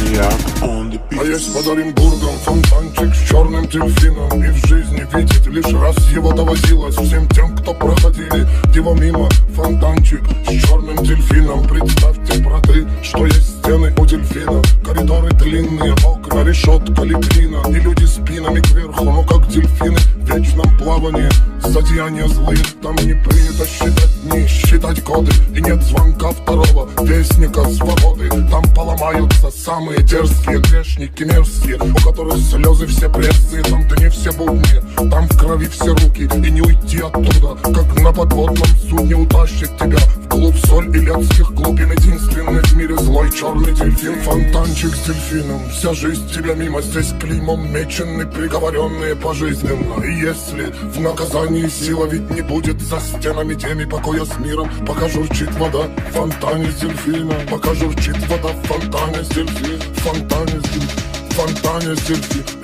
Maniac on the beat. А есть под Оренбургом фонтанчик с черным дельфином, и в жизни видеть лишь раз его доводилось всем тем, кто проходили его мимо. Фонтанчик с черным дельфином. Представьте, браты, что есть стены у дельфина, коридоры длинные, окна, решетка, литрина, и люди спинами кверху, ну как дельфины в вечном плавании. Злодеяния злые, там не принято считать дни, считать годы, и нет звонка второго вестника свободы. Там поломаются самые дерзкие грешники мерзкие, у которых слезы все пресные, там дни все будни, там в крови все руки, и не уйти оттуда, как на подводном судне утащит тебя в клуб соль и летских глубин. Единственный в мире злой черный дельфин. Фонтанчик с дельфином, вся жизнь тебя мимо, здесь клеймом мечены, приговоренные пожизненно. И если в наказании сила ведь не будет за стенами теми покоя с миром, пока журчит вода в фонтане с дельфином, пока журчит вода в фонтане с дельфином, в фонтане с дельфином, в фонтане с дельфином.